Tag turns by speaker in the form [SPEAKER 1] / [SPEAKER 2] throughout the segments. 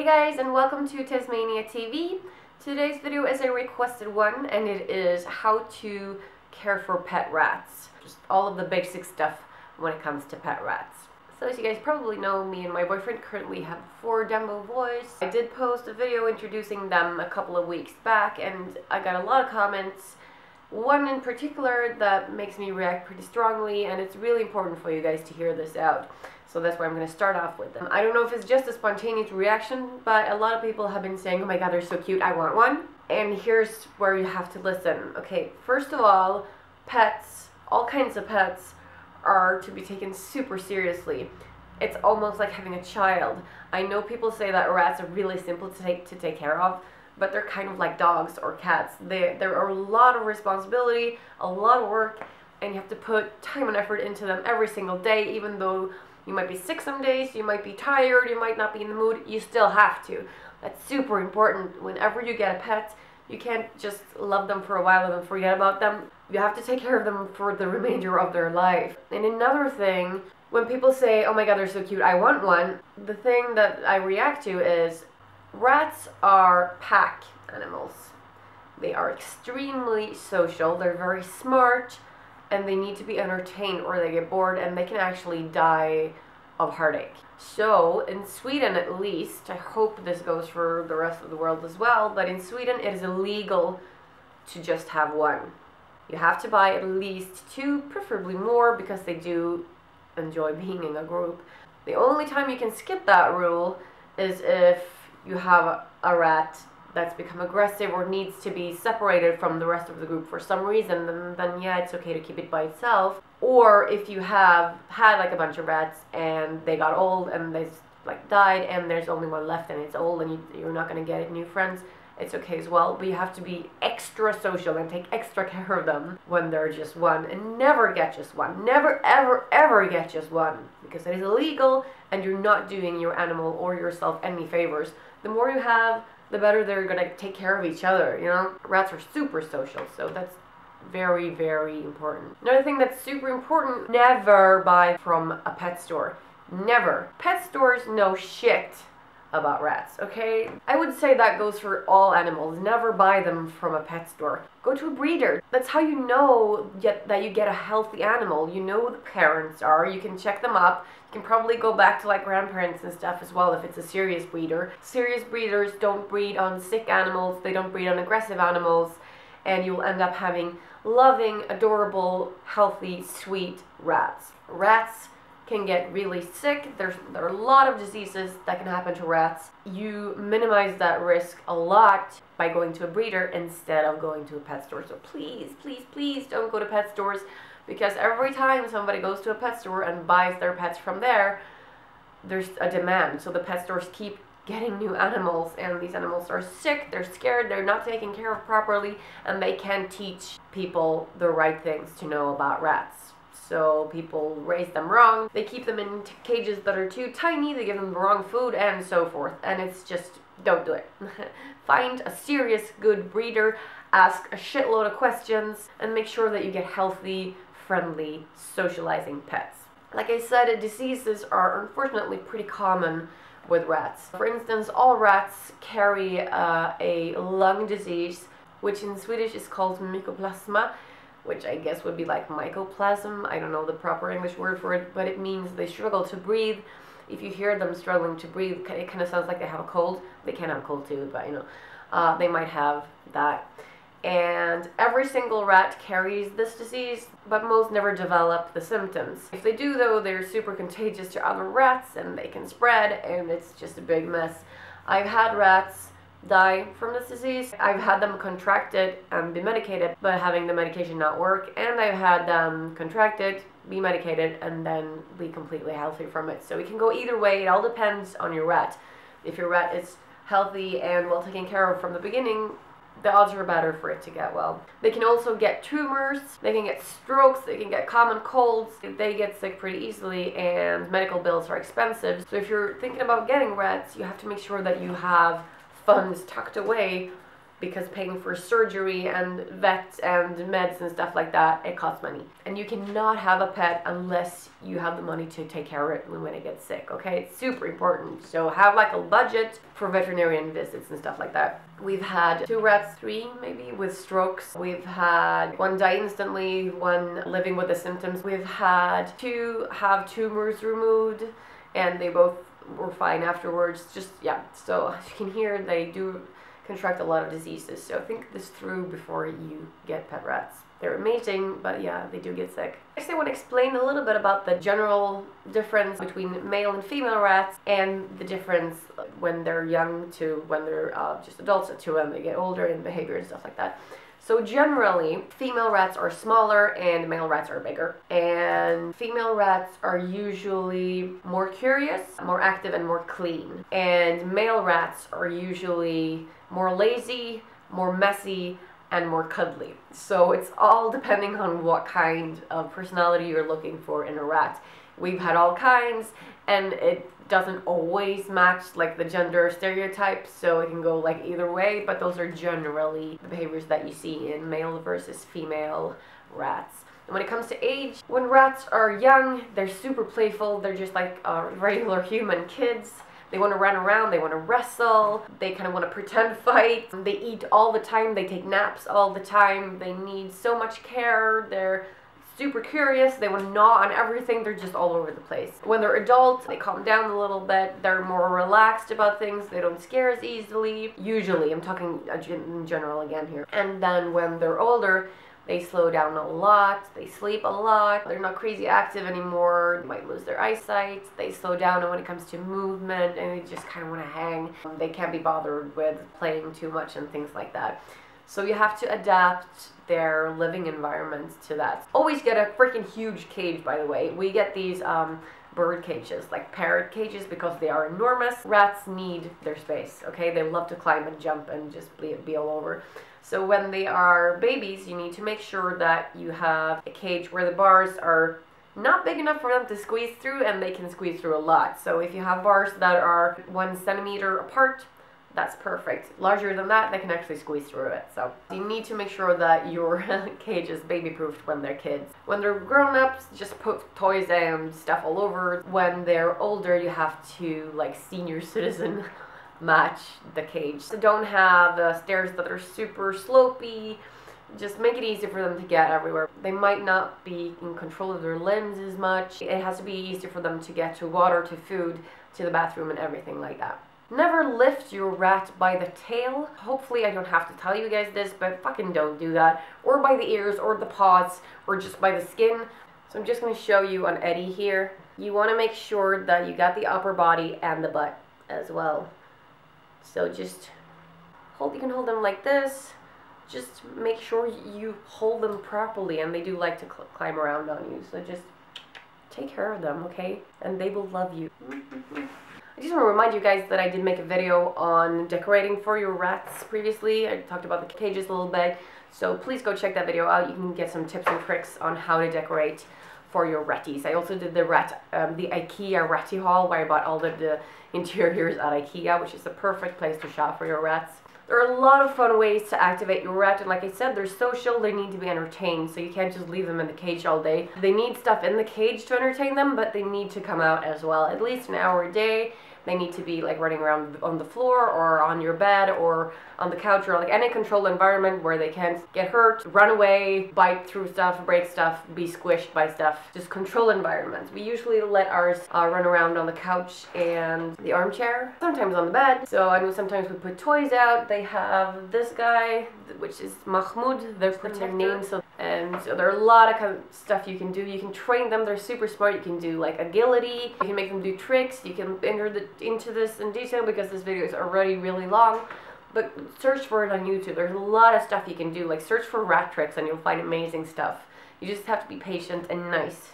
[SPEAKER 1] Hey guys, and welcome to Tasmania TV. Today's video is a requested one, and it is how to care for pet rats. Just all of the basic stuff when it comes to pet rats. So as you guys probably know, me and my boyfriend currently have 4 Dumbo boys. I did post a video introducing them a couple of weeks back, and I got a lot of comments. One in particular that makes me react pretty strongly, and it's really important for you guys to hear this out. So that's why I'm going to start off with them. I don't know if it's just a spontaneous reaction, but a lot of people have been saying, oh my god, they're so cute, I want one. And here's where you have to listen. Okay, first of all, pets, all kinds of pets, are to be taken super seriously. It's almost like having a child. I know people say that rats are really simple to take care of, but they're kind of like dogs or cats. There are a lot of responsibility, a lot of work, and you have to put time and effort into them every single day. Even though you might be sick some days, you might be tired, you might not be in the mood, you still have to. That's super important. Whenever you get a pet, you can't just love them for a while and then forget about them. You have to take care of them for the remainder of their life. And another thing, when people say, oh my god, they're so cute, I want one, the thing that I react to is, rats are pack animals. They are extremely social, they're very smart, and they need to be entertained or they get bored and they can actually die of heartache. So in Sweden at least, I hope this goes for the rest of the world as well, but in Sweden it is illegal to just have one. You have to buy at least 2, preferably more, because they do enjoy being in a group. The only time you can skip that rule is if you have a rat that's become aggressive or needs to be separated from the rest of the group for some reason, then yeah, it's okay to keep it by itself. Or if you have had like a bunch of rats and they got old and they like died and there's only one left and it's old and you're not going to get new friends, it's okay as well. But you have to be extra social and take extra care of them when they're just one, and never get just one. Never ever ever get just one, because it is illegal and you're not doing your animal or yourself any favors. The more you have, the better they're gonna take care of each other, you know? Rats are super social, so that's very, very important. Another thing that's super important, never buy from a pet store. Never. Pet stores know shit about rats, okay? I would say that goes for all animals. Never buy them from a pet store. Go to a breeder. That's how you know that you get a healthy animal. You know who the parents are. You can check them up. You can probably go back to like grandparents and stuff as well if it's a serious breeder. Serious breeders don't breed on sick animals. They don't breed on aggressive animals. And you'll end up having loving, adorable, healthy, sweet rats. Rats can get really sick. There are a lot of diseases that can happen to rats. You minimize that risk a lot by going to a breeder instead of going to a pet store. So please, please, please don't go to pet stores, because every time somebody goes to a pet store and buys their pets from there, there's a demand. So the pet stores keep getting new animals, and these animals are sick, they're scared, they're not taken care of properly, and they can't teach people the right things to know about rats. So people raise them wrong, they keep them in cages that are too tiny, they give them the wrong food, and so forth. And it's just, don't do it. Find a serious, good breeder, ask a shitload of questions, and make sure that you get healthy, friendly, socializing pets. Like I said, diseases are unfortunately pretty common with rats. For instance, all rats carry a lung disease, which in Swedish is called mycoplasma, which I guess would be like mycoplasm. I don't know the proper English word for it, but it means they struggle to breathe. If you hear them struggling to breathe, it kind of sounds like they have a cold. They can have a cold too, but you know, they might have that. And every single rat carries this disease, but most never develop the symptoms. If they do though, they're super contagious to other rats and they can spread, and it's just a big mess. I've had rats die from this disease. I've had them contract it and be medicated, but having the medication not work, and I've had them contract it, be medicated, and then be completely healthy from it. So it can go either way. It all depends on your rat. If your rat is healthy and well taken care of from the beginning, the odds are better for it to get well. They can also get tumors, they can get strokes, they can get common colds. They get sick pretty easily, and medical bills are expensive. So if you're thinking about getting rats, you have to make sure that you have funds tucked away because paying for surgery and vets and meds and stuff like that, it costs money. And you cannot have a pet unless you have the money to take care of it when it gets sick, okay? It's super important. So have like a budget for veterinarian visits and stuff like that. We've had 2 rats, 3 maybe, with strokes. We've had 1 die instantly, 1 living with the symptoms. We've had 2 have tumors removed, and they both were fine afterwards. Just, yeah, so as you can hear, they do contract a lot of diseases, so think this through before you get pet rats. They're amazing, but yeah, they do get sick. Next, I want to explain a little bit about the general difference between male and female rats, and the difference when they're young to when they're just adults to when they get older, and behavior and stuff like that. So generally, female rats are smaller and male rats are bigger. And female rats are usually more curious, more active, and more clean. And male rats are usually more lazy, more messy, and more cuddly. So it's all depending on what kind of personality you're looking for in a rat. We've had all kinds, and it doesn't always match like the gender stereotypes, so it can go like either way, but those are generally the behaviors that you see in male versus female rats. And when it comes to age, when rats are young, they're super playful. They're just like regular human kids. They want to run around, they want to wrestle, they kind of want to pretend fight. They eat all the time, they take naps all the time, they need so much care, they're super curious, they want to gnaw on everything, they're just all over the place. When they're adults, they calm down a little bit, they're more relaxed about things, they don't scare as easily. Usually, I'm talking in general again here. And then when they're older, they slow down a lot, they sleep a lot, they're not crazy active anymore, they might lose their eyesight, they slow down when it comes to movement, and they just kind of want to hang. They can't be bothered with playing too much and things like that. So you have to adapt their living environment to that. Always get a freaking huge cage, by the way. We get these bird cages, like parrot cages, because they are enormous. Rats need their space, okay? They love to climb and jump and just be all over. So when they are babies, you need to make sure that you have a cage where the bars are not big enough for them to squeeze through, and they can squeeze through a lot. So if you have bars that are 1 centimeter apart, that's perfect. Larger than that, they can actually squeeze through it. So you need to make sure that your cage is baby-proofed when they're kids. When they're grown-ups, just put toys and stuff all over. When they're older, you have to, like, senior citizen match the cage. So don't have stairs that are super slopey. Just make it easy for them to get everywhere. They might not be in control of their limbs as much. It has to be easy for them to get to water, to food, to the bathroom, and everything like that. Never lift your rat by the tail. Hopefully I don't have to tell you guys this, but fucking don't do that. Or by the ears, or the paws, or just by the skin. So I'm just going to show you on Eddie here. You want to make sure that you got the upper body and the butt as well. So just hold, you can hold them like this. Just make sure you hold them properly, and they do like to climb around on you. So just take care of them, okay? And they will love you. I just want to remind you guys that I did make a video on decorating for your rats previously. I talked about the cages a little bit, so please go check that video out. You can get some tips and tricks on how to decorate for your ratties. I also did the IKEA ratty haul, where I bought all of the interiors at IKEA, which is the perfect place to shop for your rats. There are a lot of fun ways to activate your rat, and like I said, they're social, they need to be entertained, so you can't just leave them in the cage all day. They need stuff in the cage to entertain them, but they need to come out as well, at least an hour a day. They need to be like running around on the floor, or on your bed, or on the couch, or like any controlled environment where they can't get hurt, run away, bite through stuff, break stuff, be squished by stuff. Just controlled environments. We usually let ours run around on the couch and the armchair, sometimes on the bed. So I know sometimes we put toys out. They have this guy, which is Mahmoud, their name. And so there are a lot of kind of stuff you can do. You can train them, they're super smart. You can do like agility, you can make them do tricks, you can enter into this in detail because this video is already really long. But search for it on YouTube. There's a lot of stuff you can do. Like search for rat tricks and you'll find amazing stuff. You just have to be patient and nice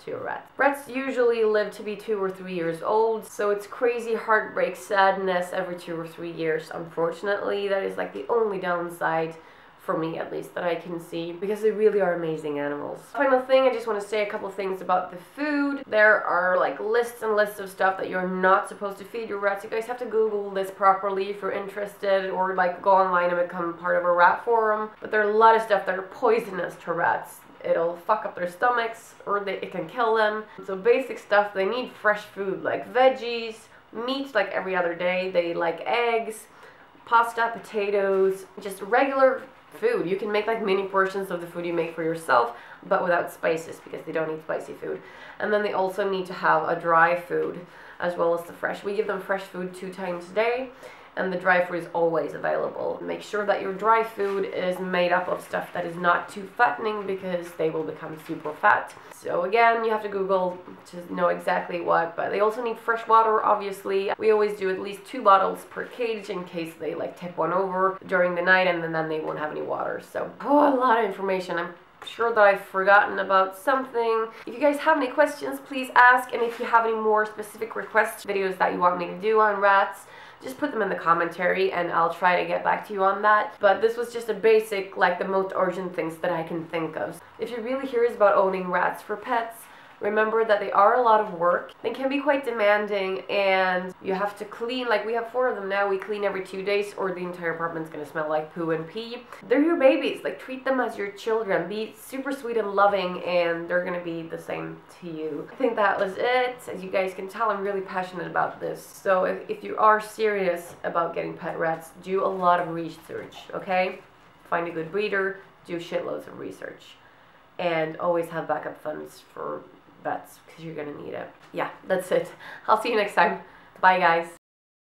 [SPEAKER 1] to your rat. Rats usually live to be 2 or 3 years old, so it's crazy heartbreak, sadness every 2 or 3 years. Unfortunately, that is like the only downside for me at least, that I can see, because they really are amazing animals. Final thing, I just want to say a couple things about the food. There are like lists and lists of stuff that you're not supposed to feed your rats. You guys have to Google this properly if you're interested, or like go online and become part of a rat forum. But there are a lot of stuff that are poisonous to rats. It'll fuck up their stomachs, or it can kill them. So basic stuff, they need fresh food like veggies, meat like every other day. They like eggs, pasta, potatoes, just regular food. You can make like mini portions of the food you make for yourself, but without spices, because they don't eat spicy food. And then they also need to have a dry food as well as the fresh. We give them fresh food 2 times a day, and the dry food is always available. Make sure that your dry food is made up of stuff that is not too fattening, because they will become super fat. So again, you have to Google to know exactly what, but they also need fresh water, obviously. We always do at least 2 bottles per cage in case they like tip one over during the night, and then they won't have any water. So, a lot of information. I'm sure that I've forgotten about something. If you guys have any questions, please ask, and if you have any more specific request videos that you want me to do on rats, just put them in the commentary and I'll try to get back to you on that. But this was just a basic, like the most urgent things that I can think of. If you're really curious about owning rats for pets, remember that they are a lot of work. They can be quite demanding, and you have to clean. Like, we have 4 of them now. We clean every 2 days, or the entire apartment's gonna smell like poo and pee. They're your babies. Like, treat them as your children. Be super sweet and loving, and they're gonna be the same to you. I think that was it. As you guys can tell, I'm really passionate about this. So if you are serious about getting pet rats, do a lot of research, okay? Find a good breeder, do shitloads of research, and always have backup funds for vets, because you're gonna need it. Yeah, that's it. I'll see you next time. Bye, guys.